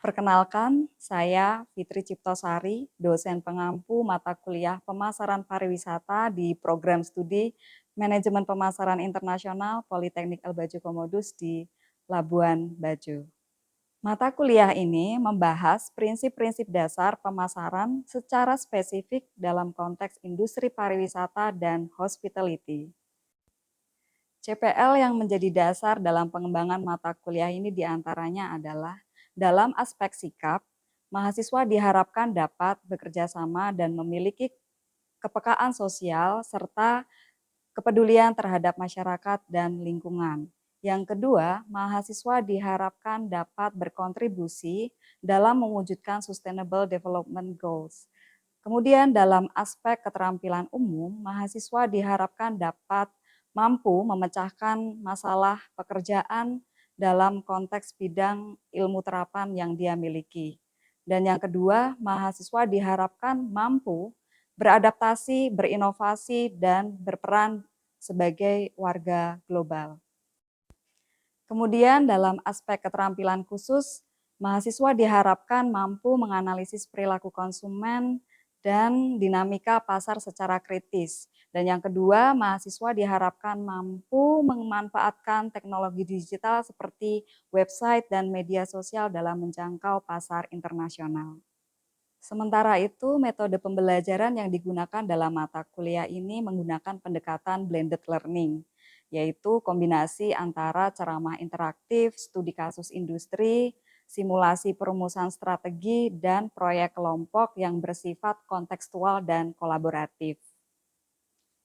Perkenalkan, saya Fitri Ciptosari, dosen pengampu mata kuliah Pemasaran Pariwisata di Program Studi Manajemen Pemasaran Internasional Politeknik Al-Bajo Komodus di Labuan Bajo. Mata kuliah ini membahas prinsip-prinsip dasar pemasaran secara spesifik dalam konteks industri pariwisata dan hospitality. CPL yang menjadi dasar dalam pengembangan mata kuliah ini diantaranya adalah dalam aspek sikap, mahasiswa diharapkan dapat bekerja sama dan memiliki kepekaan sosial serta kepedulian terhadap masyarakat dan lingkungan. Yang kedua, mahasiswa diharapkan dapat berkontribusi dalam mewujudkan Sustainable Development Goals. Kemudian dalam aspek keterampilan umum, mahasiswa diharapkan dapat mampu memecahkan masalah pekerjaan dalam konteks bidang ilmu terapan yang dia miliki. Dan yang kedua, mahasiswa diharapkan mampu beradaptasi, berinovasi, dan berperan sebagai warga global. Kemudian dalam aspek keterampilan khusus, mahasiswa diharapkan mampu menganalisis perilaku konsumen dan dinamika pasar secara kritis. Dan yang kedua, mahasiswa diharapkan mampu memanfaatkan teknologi digital seperti website dan media sosial dalam menjangkau pasar internasional. Sementara itu, metode pembelajaran yang digunakan dalam mata kuliah ini menggunakan pendekatan blended learning, yaitu kombinasi antara ceramah interaktif, studi kasus industri, simulasi perumusan strategi, dan proyek kelompok yang bersifat kontekstual dan kolaboratif.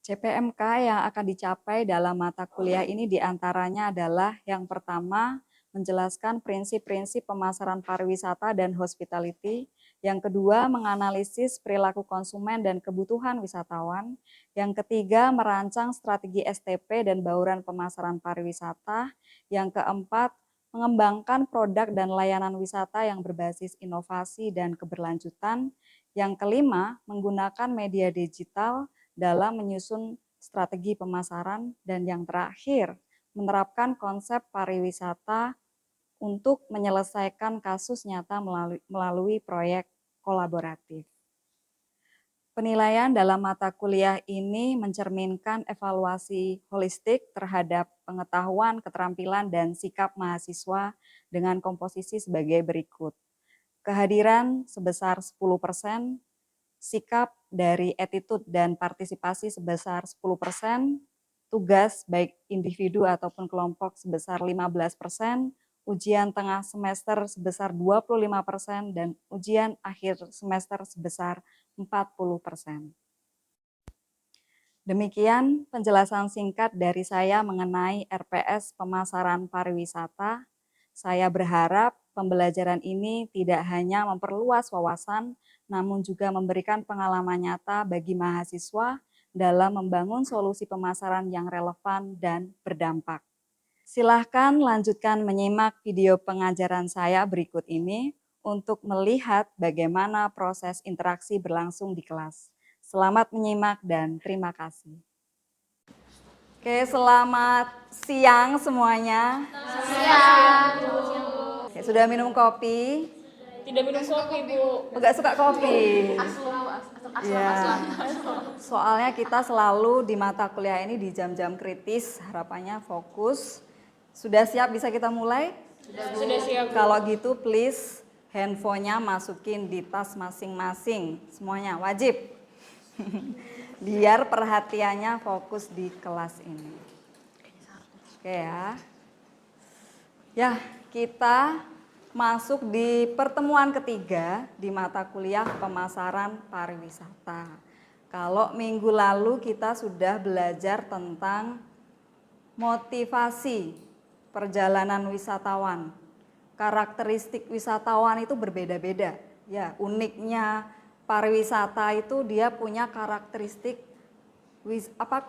CPMK yang akan dicapai dalam mata kuliah ini diantaranya adalah yang pertama, menjelaskan prinsip-prinsip pemasaran pariwisata dan hospitality. Yang kedua, menganalisis perilaku konsumen dan kebutuhan wisatawan. Yang ketiga, merancang strategi STP dan bauran pemasaran pariwisata. Yang keempat, mengembangkan produk dan layanan wisata yang berbasis inovasi dan keberlanjutan. Yang kelima, menggunakan media digital dalam menyusun strategi pemasaran. Dan yang terakhir, menerapkan konsep pariwisata untuk menyelesaikan kasus nyata melalui proyek kolaboratif. Penilaian dalam mata kuliah ini mencerminkan evaluasi holistik terhadap pengetahuan, keterampilan, dan sikap mahasiswa dengan komposisi sebagai berikut. Kehadiran sebesar 10%, sikap dari attitude dan partisipasi sebesar 10%, tugas baik individu ataupun kelompok sebesar 15%, ujian tengah semester sebesar 25%, dan ujian akhir semester sebesar 40%. Demikian penjelasan singkat dari saya mengenai RPS Pemasaran Pariwisata. Saya berharap pembelajaran ini tidak hanya memperluas wawasan, namun juga memberikan pengalaman nyata bagi mahasiswa dalam membangun solusi pemasaran yang relevan dan berdampak. Silahkan lanjutkan menyimak video pengajaran saya berikut ini untuk melihat bagaimana proses interaksi berlangsung di kelas. Selamat menyimak dan terima kasih. Oke, selamat siang semuanya. Siang. Oke, sudah minum kopi? Tidak minum kopi, Bu. Enggak suka kopi? Aslam. Ya, soalnya kita selalu di mata kuliah ini di jam-jam kritis, harapannya fokus. Sudah siap bisa kita mulai? Sudah siap, Bu. Kalau gitu please handphonenya masukin di tas masing-masing, semuanya wajib. Biar perhatiannya fokus di kelas ini. Oke ya. Ya, kita masuk di pertemuan ketiga di mata kuliah pemasaran pariwisata. Kalau minggu lalu kita sudah belajar tentang motivasi perjalanan wisatawan. Karakteristik wisatawan itu berbeda-beda. Ya, uniknya pariwisata itu dia punya karakteristik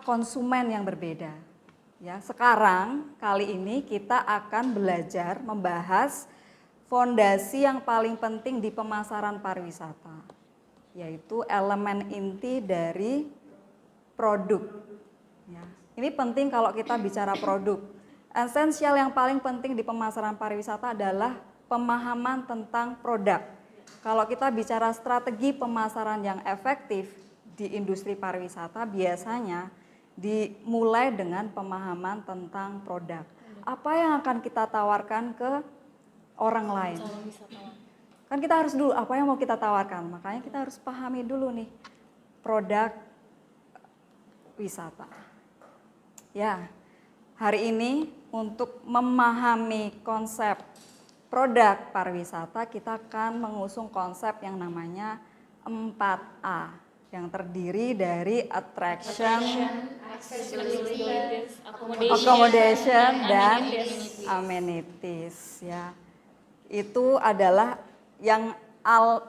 konsumen yang berbeda. Ya, sekarang kali ini kita akan belajar membahas fondasi yang paling penting di pemasaran pariwisata, yaitu elemen inti dari produk. Ya, ini penting kalau kita bicara produk. Esensial yang paling penting di pemasaran pariwisata adalah pemahaman tentang produk. Kalau kita bicara strategi pemasaran yang efektif di industri pariwisata, biasanya dimulai dengan pemahaman tentang produk. Apa yang akan kita tawarkan ke orang lain? Kan kita harus dulu apa yang mau kita tawarkan. Makanya kita harus pahami dulu nih produk wisata. Ya, hari ini untuk memahami konsep produk pariwisata, kita akan mengusung konsep yang namanya 4A yang terdiri dari attraction, accommodation, dan amenities. Ya, itu adalah yang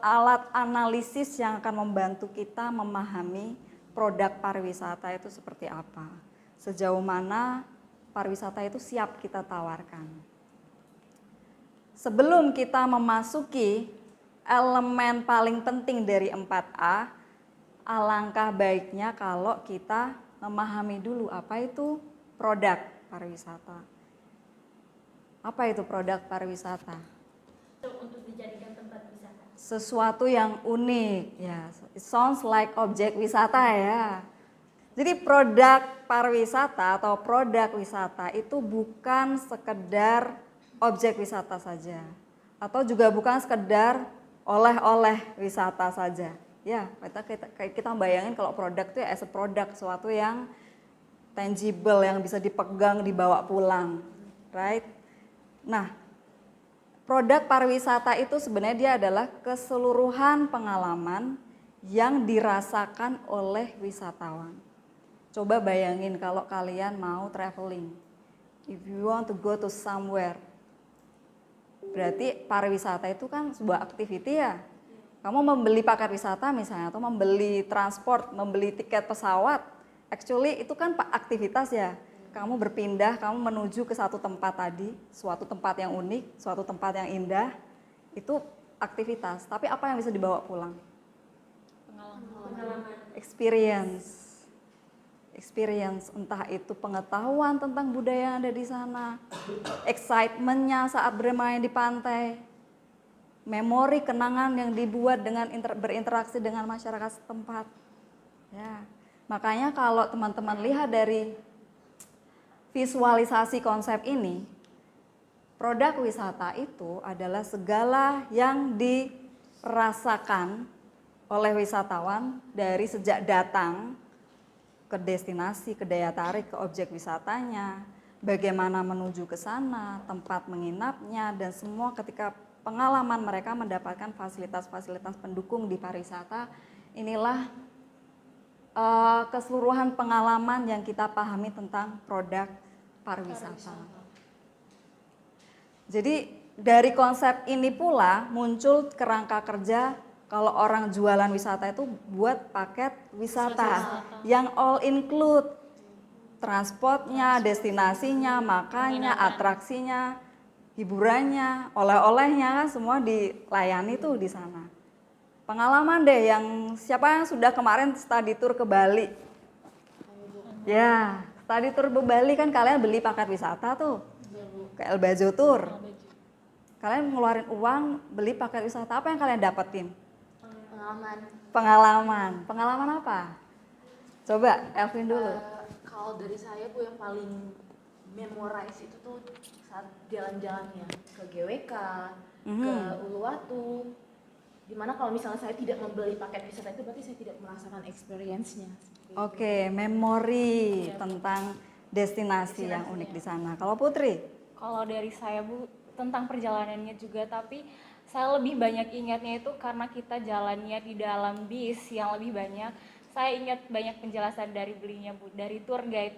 alat analisis yang akan membantu kita memahami produk pariwisata itu seperti apa. Sejauh mana pariwisata itu siap kita tawarkan. Sebelum kita memasuki elemen paling penting dari 4A, alangkah baiknya kalau kita memahami dulu apa itu produk pariwisata. Apa itu produk pariwisata? Untuk dijadikan tempat wisata. Sesuatu yang unik, ya. It sounds like objek wisata ya. Jadi produk pariwisata atau produk wisata itu bukan sekedar objek wisata saja, atau juga bukan sekedar oleh-oleh wisata saja. Ya, kita bayangin kalau produk itu ya as a produk, sesuatu yang tangible, yang bisa dipegang, dibawa pulang, right? Nah, produk pariwisata itu sebenarnya dia adalah keseluruhan pengalaman yang dirasakan oleh wisatawan. Coba bayangin kalau kalian mau traveling, if you want to go to somewhere, berarti pariwisata itu kan sebuah activity ya. Kamu membeli paket wisata misalnya, atau membeli transport, membeli tiket pesawat, actually itu kan aktivitas ya. Kamu berpindah, kamu menuju ke satu tempat tadi, suatu tempat yang unik, suatu tempat yang indah, itu aktivitas. Tapi apa yang bisa dibawa pulang? Pengalaman. Experience, entah itu pengetahuan tentang budaya yang ada di sana, excitement-nya saat bermain di pantai, memori kenangan yang dibuat dengan berinteraksi dengan masyarakat setempat. Ya, makanya kalau teman-teman lihat dari visualisasi konsep ini, produk wisata itu adalah segala yang dirasakan oleh wisatawan dari sejak datang ke destinasi, ke daya tarik, ke objek wisatanya, bagaimana menuju ke sana, tempat menginapnya, dan semua ketika pengalaman mereka mendapatkan fasilitas-fasilitas pendukung di pariwisata. Inilah keseluruhan pengalaman yang kita pahami tentang produk pariwisata. Jadi dari konsep ini pula muncul kerangka kerja kalau orang jualan wisata itu buat paket wisata yang all include, transportnya, destinasinya, makannya, atraksinya, hiburannya, oleh-olehnya, semua dilayani tuh di sana. Pengalaman deh yang siapa yang sudah kemarin study tour ke Bali? Ya, study tour ke Bali kan kalian beli paket wisata tuh ke El Bajo Tour. Kalian ngeluarin uang beli paket wisata, apa yang kalian dapetin? Pengalaman apa? Coba Elvin dulu. Kalau dari saya Bu, yang paling memorize itu tuh saat jalan-jalannya ke GWK, ke Uluwatu. Dimana kalau misalnya saya tidak membeli paket wisata itu berarti saya tidak merasakan experience-nya. Oke, memori tentang destinasi yang unik di sana. Kalau Putri? Kalau dari saya Bu, tentang perjalanannya juga, tapi saya lebih banyak ingatnya itu karena kita jalannya di dalam bis yang lebih banyak. Saya ingat banyak penjelasan dari belinya Bu, dari tour guide.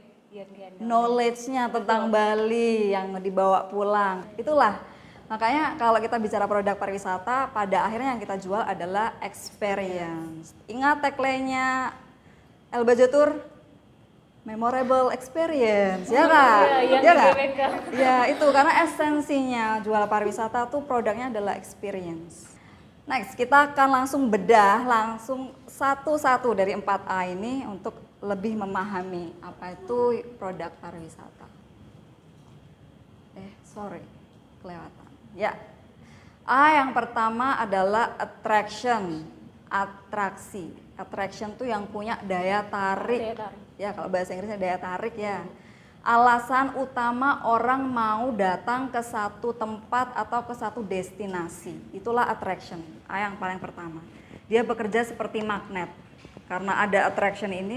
Knowledge-nya tentang Bali yang dibawa pulang. Itulah, makanya kalau kita bicara produk pariwisata, pada akhirnya yang kita jual adalah experience. Ingat tagline-nya El Bajo Tour? Memorable experience, ya kan? Iya kan? Ya itu, karena esensinya jual pariwisata tuh produknya adalah experience. Next, kita akan langsung bedah langsung satu-satu dari 4A ini untuk lebih memahami apa itu produk pariwisata. Kelewatan. Ya, A yang pertama adalah attraction, atraksi. Attraction tuh yang punya daya tarik. Daya tarik. Ya, kalau bahasa Inggrisnya daya tarik ya. Alasan utama orang mau datang ke satu tempat atau ke satu destinasi. Itulah attraction. A yang paling pertama. Dia bekerja seperti magnet. Karena ada attraction ini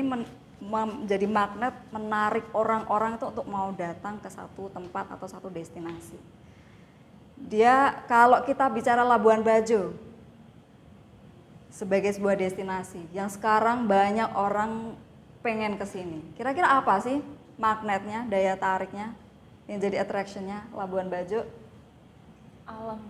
menjadi magnet, menarik orang-orang itu untuk mau datang ke satu tempat atau satu destinasi. Dia, kalau kita bicara Labuan Bajo sebagai sebuah destinasi yang sekarang banyak orang pengen ke sini. Kira-kira apa sih magnetnya, daya tariknya yang jadi attractionnya Labuan Bajo? Alam.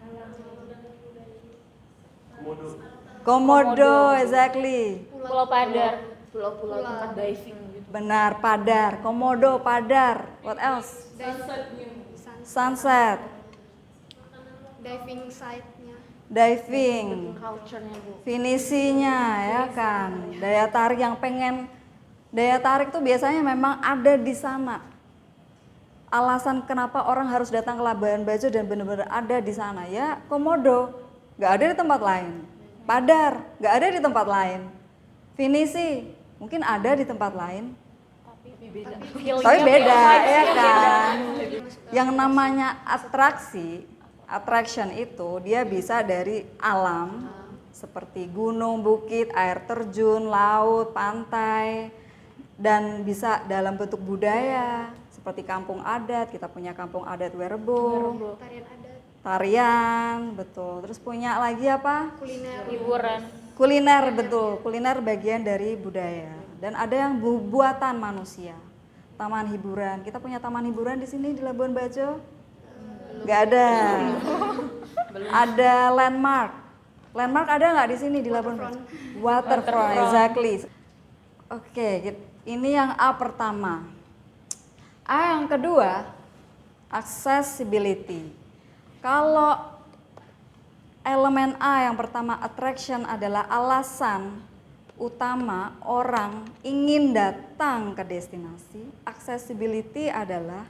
Komodo, exactly. Pulau Padar. Pulau-pulau tempat diving gitu. Benar, Padar. Komodo, Padar. What else? Sunset. Diving site-nya. Diving. Culture-nya Bu. Finisinya ya kan. Daya tarik yang pengen, daya tarik tuh biasanya memang ada di sana. Alasan kenapa orang harus datang ke Labuan Bajo dan benar-benar ada di sana ya Komodo, nggak ada di tempat lain. Padar, nggak ada di tempat lain. Finisi, mungkin ada di tempat lain. Tapi beda ya kan. Yang namanya atraksi, attraction itu dia bisa dari alam seperti gunung, bukit, air terjun, laut, pantai, dan bisa dalam bentuk budaya seperti kampung adat. Kita punya kampung adat Werebo, Tarian adat, tarian, betul. Terus punya lagi apa? kuliner, Hiburan. Kuliner, betul. Kuliner bagian dari budaya. Dan ada yang buatan manusia. Taman hiburan. Kita punya taman hiburan di sini di Labuan Bajo? Nggak ada. Ada landmark. Landmark ada nggak di sini di Labuan Bajo? Waterfront, exactly. Oke, ini yang A pertama. A yang kedua, accessibility. Kalau elemen A yang pertama, attraction, adalah alasan utama orang ingin datang ke destinasi. Accessibility adalah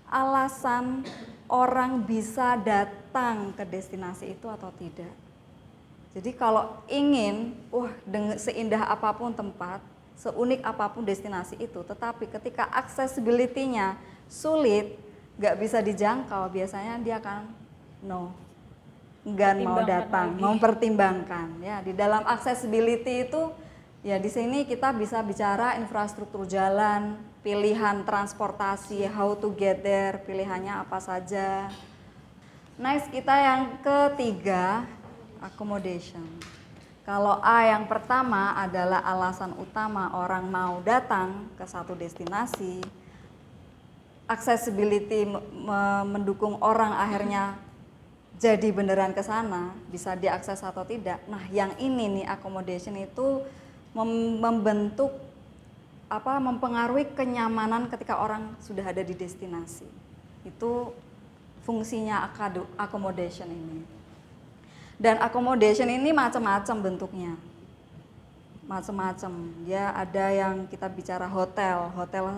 alasan orang bisa datang ke destinasi itu atau tidak. Jadi kalau ingin, seindah apapun tempat, seunik apapun destinasi itu, tetapi ketika accessibility-nya sulit, nggak bisa dijangkau, biasanya dia akan enggan mau datang, mempertimbangkan. Ya, di dalam accessibility itu, ya di sini kita bisa bicara infrastruktur jalan, pilihan transportasi, how to get there, pilihannya apa saja. Next, kita yang ketiga, accommodation. Kalau A yang pertama adalah alasan utama orang mau datang ke satu destinasi, accessibility mendukung orang akhirnya jadi beneran ke sana, bisa diakses atau tidak. Nah, yang ini nih, accommodation itu membentuk mempengaruhi kenyamanan ketika orang sudah ada di destinasi. Itu fungsinya accommodation ini. Dan accommodation ini macam-macam bentuknya. Macam-macam. Ya, ada yang kita bicara hotel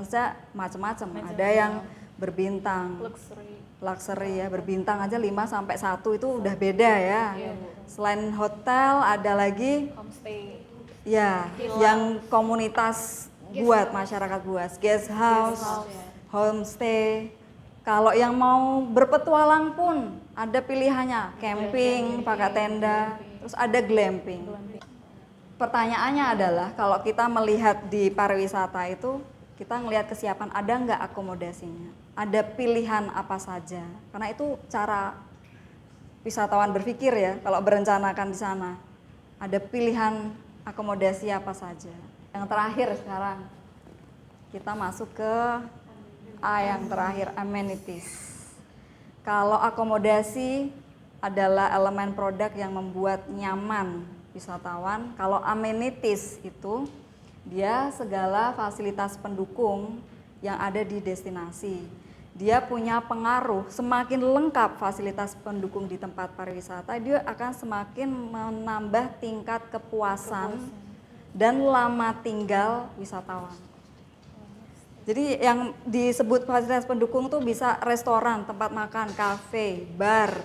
saja macam-macam. Ada yang berbintang. Luxury ya, berbintang aja 5 sampai 1 itu udah beda ya. Selain hotel ada lagi Homestay. ya, yang komunitas buat masyarakat buat, guest house, homestay. Kalau yang mau berpetualang pun ada pilihannya, camping, pakai tenda, terus ada glamping. Pertanyaannya adalah kalau kita melihat di pariwisata itu, kita ngelihat kesiapan, ada nggak akomodasinya? Ada pilihan apa saja? Karena itu cara wisatawan berpikir ya, kalau berencanakan di sana. Ada pilihan akomodasi apa saja? Yang terakhir sekarang, kita masuk ke A yang terakhir, amenities. Kalau akomodasi adalah elemen produk yang membuat nyaman wisatawan. Kalau amenities itu dia segala fasilitas pendukung yang ada di destinasi. Dia punya pengaruh, semakin lengkap fasilitas pendukung di tempat pariwisata, dia akan semakin menambah tingkat kepuasan dan lama tinggal wisatawan. Jadi yang disebut fasilitas pendukung tuh bisa restoran, tempat makan, kafe, bar,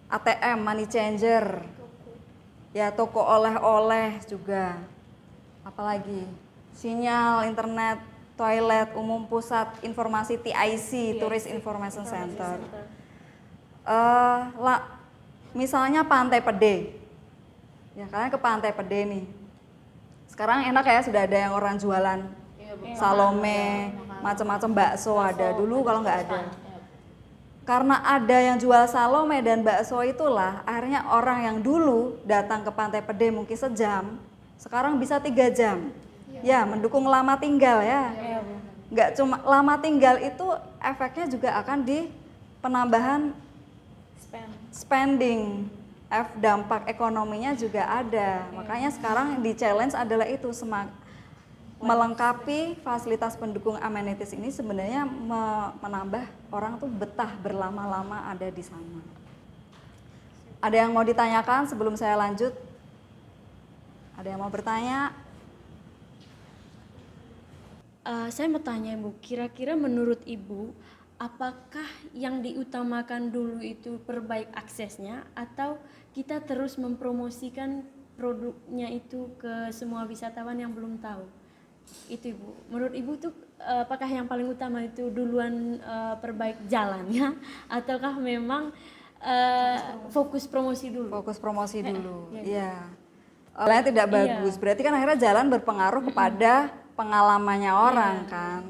ATM, money changer, ya toko oleh-oleh juga, apalagi sinyal, internet, toilet, umum, pusat informasi TIC, Tourist Information Center. Misalnya Pantai Pede, ya kalian ke Pantai Pede nih. Sekarang enak ya, sudah ada yang orang jualan Salome, macam-macam bakso ada. Dulu kalau nggak ada. Karena ada yang jual Salome dan bakso itulah, akhirnya orang yang dulu datang ke Pantai Pede mungkin sejam, sekarang bisa 3 jam. Ya, mendukung lama tinggal ya. Nggak cuma lama tinggal itu, efeknya juga akan di penambahan spending, dampak ekonominya juga ada. Makanya sekarang di challenge adalah itu, melengkapi fasilitas pendukung amenities ini sebenarnya menambah orang tuh betah berlama-lama ada di sana. Ada yang mau ditanyakan sebelum saya lanjut? Ada yang mau bertanya? Saya mau tanya Ibu, kira-kira menurut Ibu, apakah yang diutamakan dulu itu perbaik aksesnya atau kita terus mempromosikan produknya itu ke semua wisatawan yang belum tahu? Itu Ibu, menurut Ibu tuh apakah yang paling utama itu duluan perbaik jalannya ataukah memang fokus promosi dulu? Fokus promosi dulu, iya. Olehnya tidak bagus, berarti kan akhirnya jalan berpengaruh kepada pengalamannya orang kan.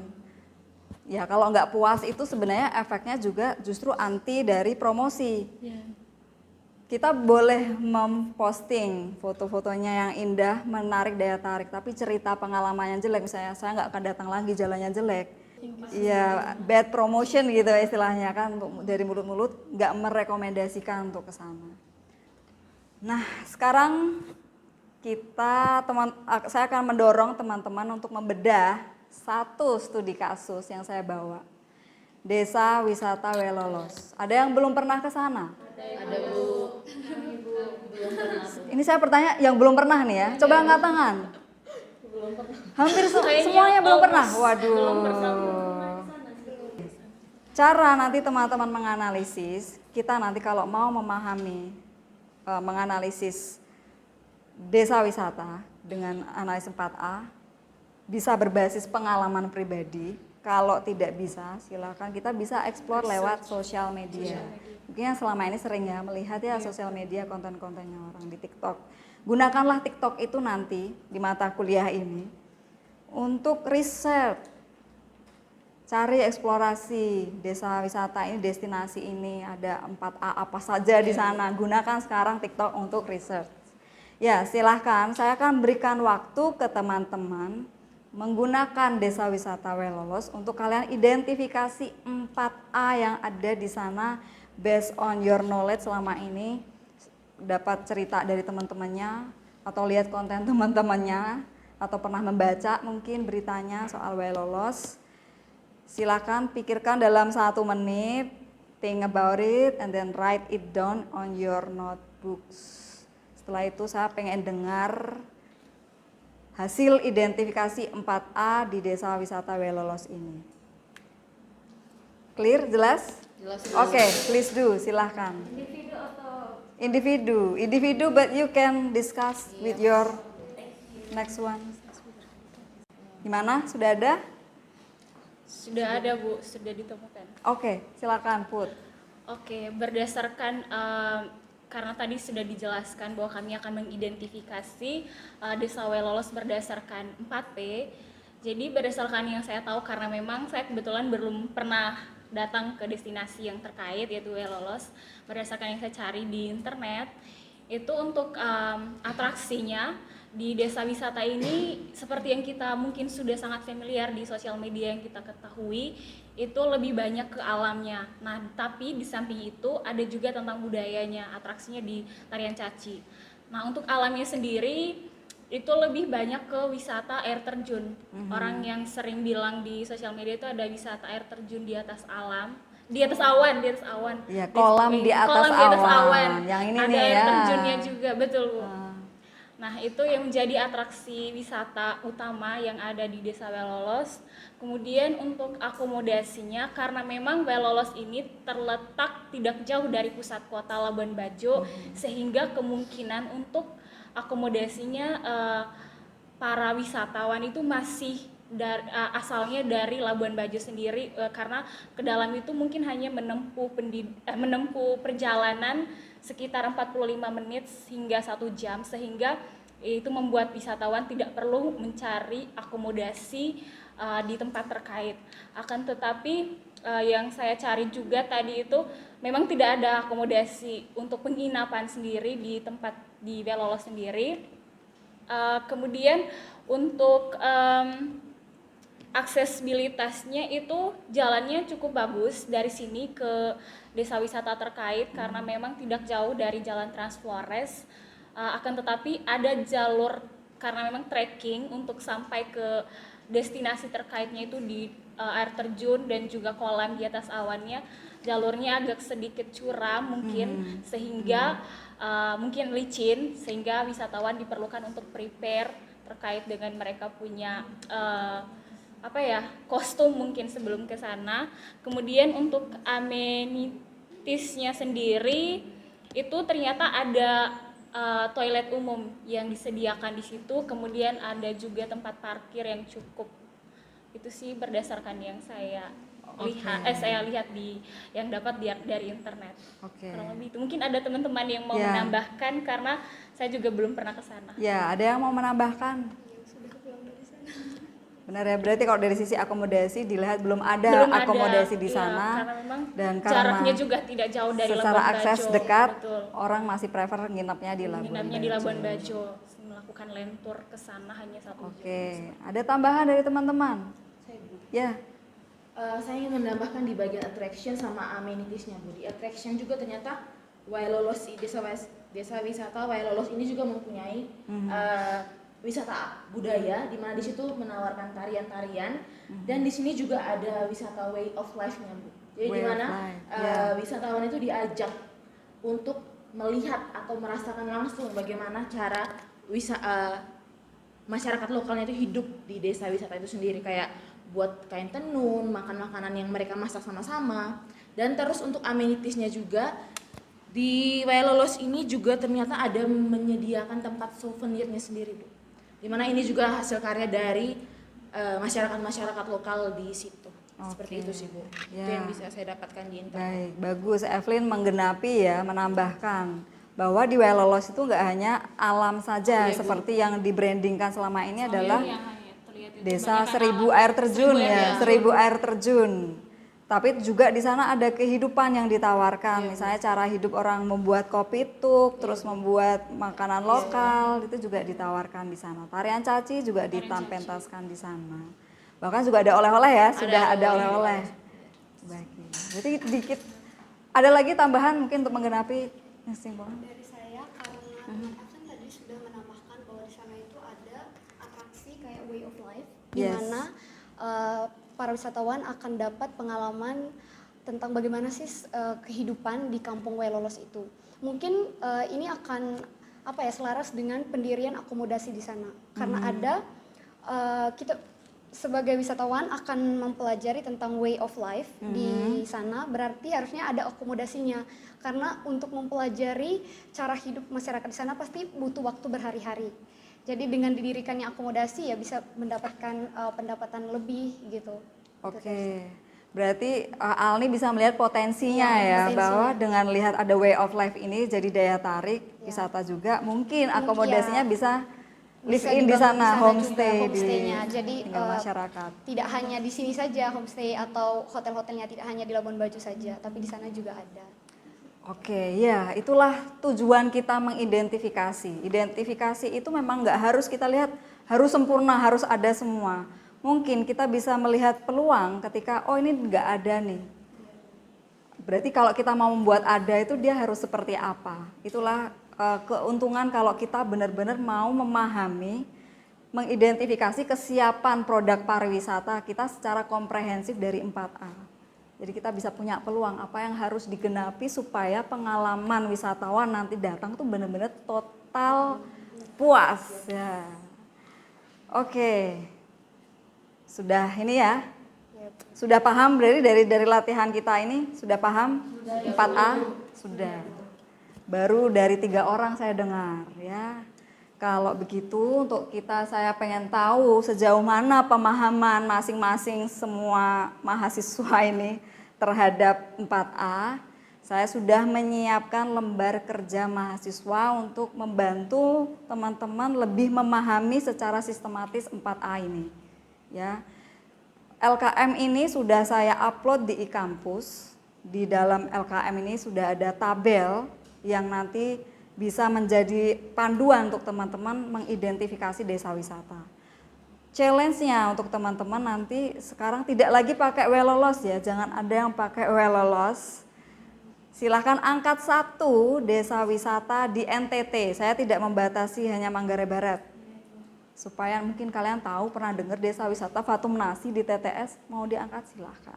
Ya kalau nggak puas itu sebenarnya efeknya juga justru anti dari promosi. Kita boleh memposting foto-fotonya yang indah, menarik daya tarik, tapi cerita pengalaman yang jelek, misalnya saya nggak akan datang lagi, jalannya jelek. Iya, bad promotion gitu istilahnya kan, dari mulut-mulut nggak merekomendasikan untuk ke sana. Nah sekarang saya akan mendorong teman-teman untuk membedah satu studi kasus yang saya bawa. Desa Wisata Welolos. Ada yang belum pernah ke sana? Ada Bu. Ini saya bertanya yang belum pernah nih ya. Coba angkat tangan. Hampir semuanya belum pernah. Waduh. Cara nanti teman-teman menganalisis, kita nanti kalau mau memahami, menganalisis desa wisata dengan analisis 4A, bisa berbasis pengalaman pribadi. Kalau tidak bisa, silakan kita bisa explore lewat sosial media. Mungkin yang selama ini sering ya melihat ya sosial media, konten-kontennya orang di TikTok. Gunakanlah TikTok itu nanti di mata kuliah ini untuk riset, cari eksplorasi desa wisata ini, destinasi ini, ada 4A apa saja di sana. Gunakan sekarang TikTok untuk riset. Ya silahkan, saya akan berikan waktu ke teman-teman menggunakan Desa Wisata Welolos untuk kalian identifikasi 4A yang ada di sana based on your knowledge selama ini, dapat cerita dari teman-temannya atau lihat konten teman-temannya atau pernah membaca mungkin beritanya soal Welolos. Silakan pikirkan dalam 1 menit, think about it and then write it down on your notebooks. Setelah itu saya pengen dengar hasil identifikasi 4A di Desa Wisata Welolos ini. Clear? Jelas? Jelas. Oke, please do, silahkan. Individu atau Individu, but you can discuss with your next one. Gimana? Sudah ada? sudah ada Bu, sudah ditemukan. Oke, silakan Put. Oke, berdasarkan karena tadi sudah dijelaskan bahwa kami akan mengidentifikasi Desa Welolos berdasarkan 4P. Jadi berdasarkan yang saya tahu, karena memang saya kebetulan belum pernah datang ke destinasi yang terkait yaitu Welolos. Berdasarkan yang saya cari di internet, itu untuk atraksinya di desa wisata ini seperti yang kita mungkin sudah sangat familiar di sosial media yang kita ketahui, itu lebih banyak ke alamnya. Nah, tapi di samping itu ada juga tentang budayanya, atraksinya di tarian caci. Nah, untuk alamnya sendiri itu lebih banyak ke wisata air terjun. Orang yang sering bilang di sosial media itu ada wisata air terjun di atas alam, di atas awan. Iya, kolam di atas awan. Yang ini ada nih air ya. terjunnya juga, betul Bu. Nah, itu yang menjadi atraksi wisata utama yang ada di Desa Welolos. Kemudian untuk akomodasinya, karena memang Welolos ini terletak tidak jauh dari pusat kota Labuan Bajo, sehingga kemungkinan untuk akomodasinya para wisatawan itu masih asalnya dari Labuan Bajo sendiri, karena ke dalam itu mungkin hanya menempuh perjalanan sekitar 45 menit hingga 1 jam, sehingga itu membuat wisatawan tidak perlu mencari akomodasi di tempat terkait. Akan tetapi yang saya cari juga tadi itu memang tidak ada akomodasi untuk penginapan sendiri di tempat di Welolos sendiri. Kemudian untuk aksesibilitasnya itu jalannya cukup bagus dari sini ke desa wisata terkait, karena memang tidak jauh dari jalan Trans Flores. Akan tetapi ada jalur, karena memang trekking untuk sampai ke destinasi terkaitnya itu di air terjun dan juga kolam di atas awannya, jalurnya agak sedikit curam mungkin, sehingga mungkin licin, sehingga wisatawan diperlukan untuk prepare terkait dengan mereka punya kostum mungkin sebelum ke sana. Kemudian untuk amenitisnya sendiri itu ternyata ada toilet umum yang disediakan di situ, kemudian ada juga tempat parkir yang cukup. Itu sih berdasarkan yang saya lihat di yang dapat dari internet. Kurang lebih itu. Mungkin ada teman-teman yang mau menambahkan, karena saya juga belum pernah ke sana. Ya, ada yang mau menambahkan? Benar ya, berarti kalau dari sisi akomodasi dilihat belum ada akomodasi di sana, karena memang dan jaraknya juga tidak jauh dari Labuan Bajo. Secara akses dekat, betul. Orang masih prefer nginapnya di Labuan Bajo, melakukan land tour ke sana hanya 1 jam. Oke, ada tambahan dari teman-teman? Ya. Saya ingin menambahkan di bagian attraction sama amenitiesnya, Bu. Di attraction juga ternyata Welolos, desa wisata Welolos ini juga mempunyai wisata budaya, di mana di situ menawarkan tarian-tarian, dan di sini juga ada wisata way of life-nya, Bu. Jadi di mana wisatawan itu diajak untuk melihat atau merasakan langsung bagaimana cara masyarakat lokalnya itu hidup di desa wisata itu sendiri, kayak buat kain tenun, makan makanan yang mereka masak sama-sama. Dan terus untuk amenitiesnya juga di Welolos ini juga ternyata ada menyediakan tempat souvenirnya sendiri, Bu. Dimana ini juga hasil karya dari masyarakat lokal di situ. Seperti itu sih, Bu. Itu yang bisa saya dapatkan di internet. Baik, bagus. Evelyn menggenapi ya, menambahkan bahwa di Welolos itu nggak hanya alam saja, seperti yang di-brandingkan selama ini adalah desa 1000 air terjun ya, 1000 air terjun. Tapi juga di sana ada kehidupan yang ditawarkan, misalnya cara hidup orang membuat kopi tuk, terus membuat makanan lokal, itu juga ditawarkan di sana. Tarian caci juga dipentaskan di sana. Bahkan juga ada oleh-oleh ya, sudah ada oleh-oleh. Baik. Jadi dikit. Ada lagi tambahan mungkin untuk menggenapi kesimpulan? Dari saya, karena teman absen tadi sudah menambahkan bahwa di sana itu ada atraksi kayak way of life, di mana para wisatawan akan dapat pengalaman tentang bagaimana sih kehidupan di kampung Welolos itu. Mungkin ini akan selaras dengan pendirian akomodasi di sana, karena ada kita sebagai wisatawan akan mempelajari tentang way of life di sana, berarti harusnya ada akomodasinya, karena untuk mempelajari cara hidup masyarakat di sana pasti butuh waktu berhari-hari. Jadi dengan didirikannya akomodasi ya bisa mendapatkan pendapatan lebih gitu. Oke. Berarti Alni bisa melihat potensinya bahwa dengan lihat ada way of life ini jadi daya tarik wisata juga, mungkin akomodasinya bisa live in di sana, homestay-nya. Jadi masyarakat. Tidak hanya di sini saja homestay atau hotel-hotelnya, tidak hanya di Labuan Bajo saja, tapi di sana juga ada. Oke, ya itulah tujuan kita mengidentifikasi. Identifikasi itu memang nggak harus kita lihat harus sempurna, harus ada semua. Mungkin kita bisa melihat peluang ketika ini nggak ada nih. Berarti kalau kita mau membuat ada itu dia harus seperti apa. Itulah keuntungan kalau kita benar-benar mau memahami, mengidentifikasi kesiapan produk pariwisata kita secara komprehensif dari 4A. Jadi kita bisa punya peluang apa yang harus digenapi supaya pengalaman wisatawan nanti datang tuh benar-benar total puas ya. Oke. Sudah ini ya. Sudah paham dari latihan kita ini? Sudah paham? 4A? Sudah. Baru dari 3 orang saya dengar ya. Kalau begitu untuk saya pengen tahu sejauh mana pemahaman masing-masing semua mahasiswa ini terhadap 4A. Saya sudah menyiapkan lembar kerja mahasiswa untuk membantu teman-teman lebih memahami secara sistematis 4A ini. Ya. LKM ini sudah saya upload di e-kampus. Di dalam LKM ini sudah ada tabel yang nanti bisa menjadi panduan untuk teman-teman mengidentifikasi desa wisata. Challenge-nya untuk teman-teman nanti sekarang tidak lagi pakai Welolos ya, jangan ada yang pakai Welolos. Silahkan angkat 1 desa wisata di NTT, saya tidak membatasi hanya Manggarai Barat. Supaya mungkin kalian tahu, pernah dengar desa wisata Fatum Nasi di TTS, mau diangkat silahkan.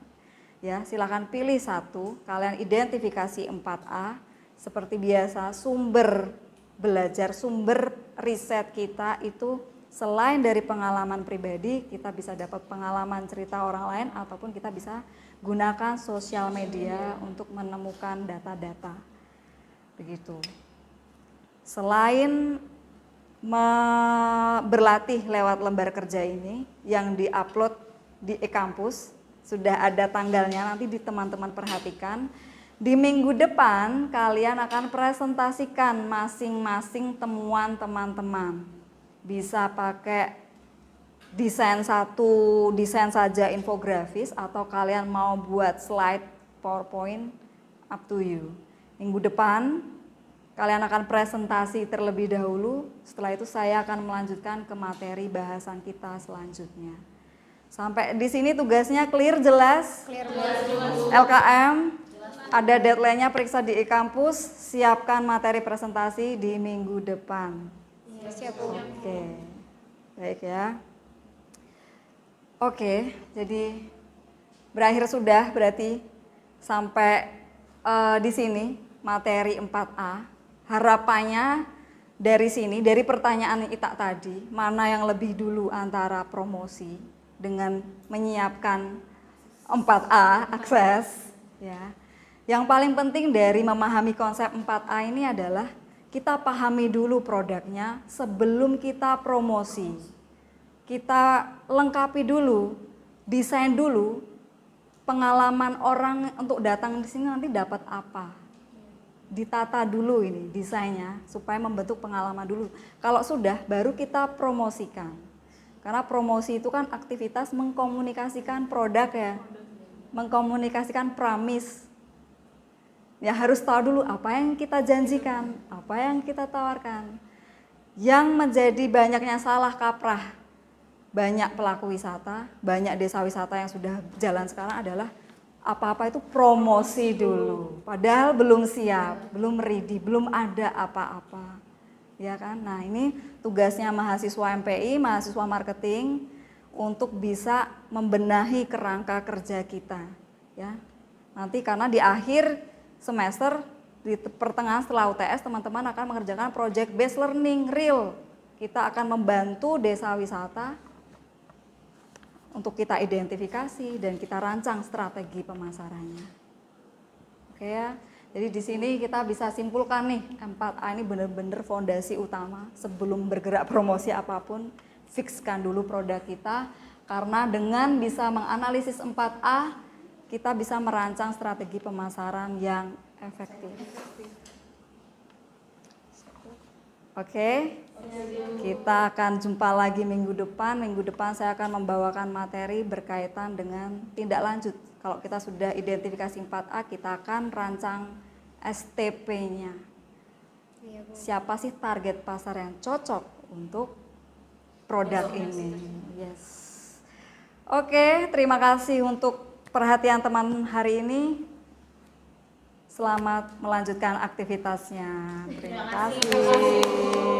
Ya, silahkan pilih 1, kalian identifikasi 4A. Seperti biasa, sumber belajar, sumber riset kita itu selain dari pengalaman pribadi, kita bisa dapat pengalaman cerita orang lain ataupun kita bisa gunakan sosial media untuk menemukan data-data. Begitu. Selain berlatih lewat lembar kerja ini yang di-upload di e-kampus, sudah ada tanggalnya, nanti teman-teman perhatikan. Di minggu depan kalian akan presentasikan masing-masing temuan teman-teman. Bisa pakai desain saja infografis atau kalian mau buat slide PowerPoint, up to you. Minggu depan kalian akan presentasi terlebih dahulu, setelah itu saya akan melanjutkan ke materi bahasan kita selanjutnya. Sampai di sini tugasnya clear, jelas? Clear. LKM, ada deadline-nya periksa di e-kampus, siapkan materi presentasi di minggu depan. Siap, Bu. Oke, baik ya. Oke, jadi berakhir sudah berarti sampai di sini materi 4A. Harapannya dari sini, dari pertanyaan Ita tadi, mana yang lebih dulu antara promosi dengan menyiapkan 4A, akses. Ya. Yang paling penting dari memahami konsep 4A ini adalah kita pahami dulu produknya sebelum kita promosi. Kita lengkapi dulu, desain dulu, pengalaman orang untuk datang di sini nanti dapat apa. Ditata dulu ini desainnya supaya membentuk pengalaman dulu. Kalau sudah baru kita promosikan. Karena promosi itu kan aktivitas mengkomunikasikan produk ya. Mengkomunikasikan promise. Ya harus tahu dulu apa yang kita janjikan, apa yang kita tawarkan. Yang menjadi banyaknya salah kaprah banyak pelaku wisata, banyak desa wisata yang sudah jalan sekarang adalah apa-apa itu promosi dulu, padahal belum siap, belum ready, belum ada apa-apa, ya kan? Nah ini tugasnya mahasiswa MPI, mahasiswa marketing untuk bisa membenahi kerangka kerja kita, ya. Nanti karena di akhir semester, di pertengahan setelah UTS teman-teman akan mengerjakan project based learning real. Kita akan membantu desa wisata untuk kita identifikasi dan kita rancang strategi pemasarannya. Oke ya, jadi di sini kita bisa simpulkan nih 4A ini benar-benar fondasi utama sebelum bergerak promosi apapun, fixkan dulu produk kita karena dengan bisa menganalisis 4A kita bisa merancang strategi pemasaran yang efektif. Oke, kita akan jumpa lagi minggu depan. Minggu depan saya akan membawakan materi berkaitan dengan tindak lanjut. Kalau kita sudah identifikasi 4A, kita akan rancang STP-nya. Siapa sih target pasar yang cocok untuk produk ini? Yes. Oke, terima kasih untuk perhatian teman hari ini. Selamat melanjutkan aktivitasnya. Terima kasih.